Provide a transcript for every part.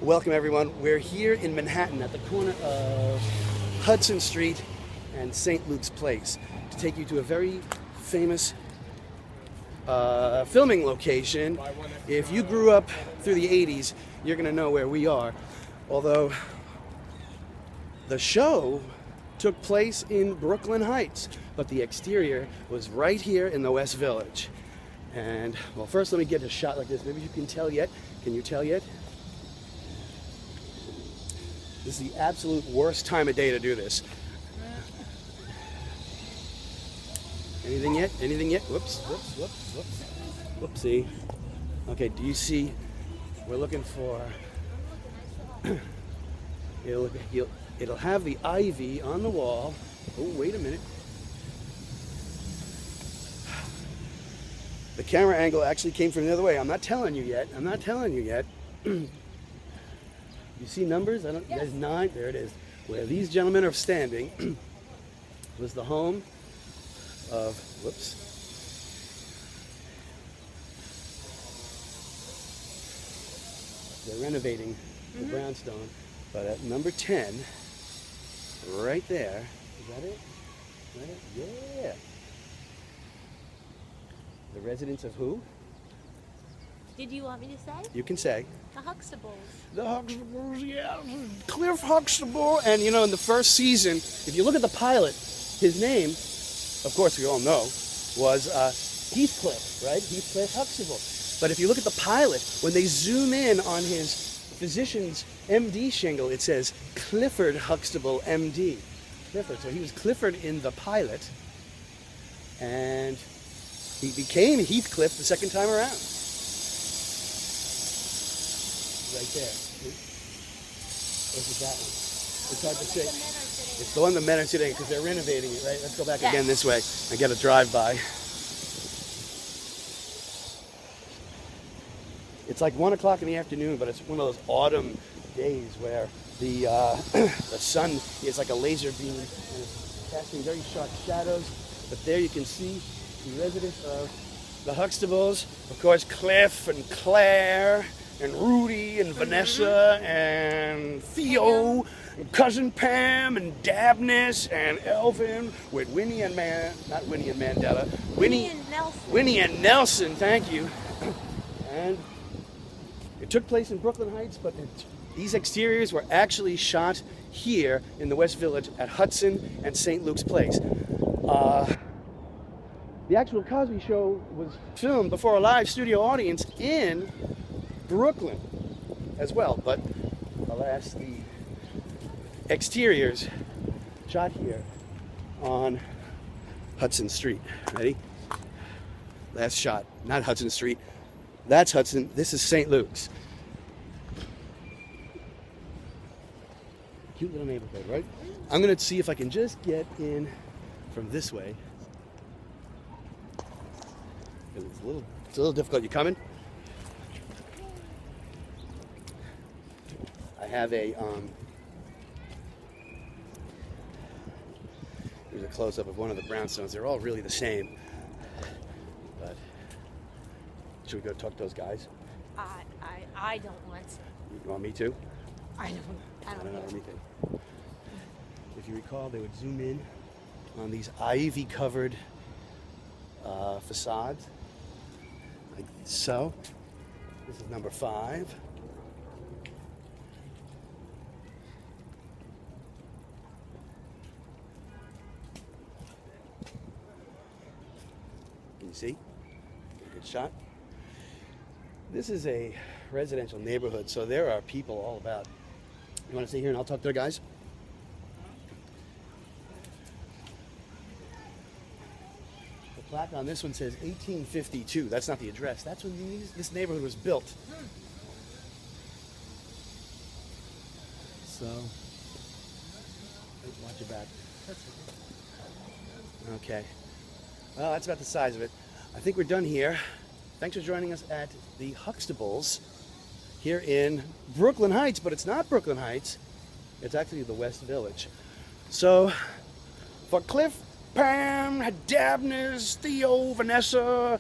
Welcome everyone. We're here in Manhattan at the corner of Hudson Street and St. Luke's Place to take you to a very famous filming location. If you grew up through the 80s, you're going to know where we are. Although the show took place in Brooklyn Heights, but the exterior was right here in the West Village. And, well, first let me get a shot like this. Maybe you can tell yet. Can you tell yet? This is the absolute worst time of day to do this. Anything yet? Anything yet? Whoops. Whoopsie. Okay, do you see? We're looking for... It'll have the ivy on the wall. Oh, wait a minute. The camera angle actually came from the other way. I'm not telling you yet. You see numbers? You guys, 9. There it is. Where these gentlemen are standing was the home of, whoops. They're renovating the Brownstone, but at number 10, right there, is that it? Yeah. The residence of who? Did you want me to say? You can say. The Huxtables. The Huxtables, yeah. Cliff Huxtable. And you know, in the first season, if you look at the pilot, his name, of course we all know, was Heathcliff, right? Heathcliff Huxtable. But if you look at the pilot, when they zoom in on his physician's MD shingle, it says Clifford Huxtable, MD. Clifford. So he was Clifford in the pilot, and he became Heathcliff the second time around. Right there. Where's that one? It's hard to say. It's the one the men are sitting because they're renovating it, right? Let's go back again this way. I get a drive-by. It's like 1 o'clock in the afternoon, but it's one of those autumn days where the the sun is like a laser beam and it's casting very sharp shadows. But there you can see the residents of the Huxtables, of course, Cliff and Claire and Rudy and Vanessa and Theo and Cousin Pam and Dabness and Elvin with Winnie and Winnie and Nelson, thank you. And it took place in Brooklyn Heights, but these exteriors were actually shot here in the West Village at Hudson and St. Luke's Place. The actual Cosby show was filmed before a live studio audience in Brooklyn as well, but alas, the exteriors shot here on Hudson Street. Ready? Last shot, not Hudson Street. That's Hudson. This is St. Luke's. Cute little neighborhood, right? I'm going to see if I can just get in from this way. It's a little difficult. You coming? I have a here's a close-up of one of the brownstones. They're all really the same. But should we go talk to those guys? I don't want to. You want me to? I don't know anything. If you recall, they would zoom in on these ivy-covered facades, like so. This is number 5. Can you see? Good shot. This is a residential neighborhood, so there are people all about. You want to stay here and I'll talk to the guys? The plaque on this one says 1852. That's not the address. That's when this neighborhood was built. So, watch your back. Okay. Well, that's about the size of it. I think we're done here. Thanks for joining us at the Huxtables here in Brooklyn Heights, but it's not Brooklyn Heights. It's actually the West Village. So, for Cliff, Pam, Dabness, Theo, Vanessa,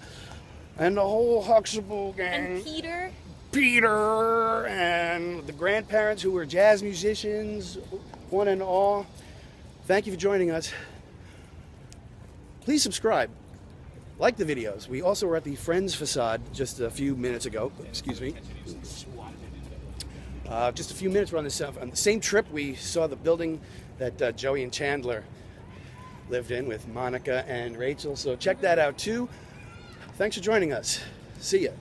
and the whole Huxtable gang. And Peter. Peter, and the grandparents who were jazz musicians, one and all. Thank you for joining us. Please subscribe. Like the videos. We also were at the Friends facade just a few minutes ago. Excuse me. Just a few minutes. We're on the same trip. We saw the building that Joey and Chandler lived in with Monica and Rachel. So check that out too. Thanks for joining us. See ya.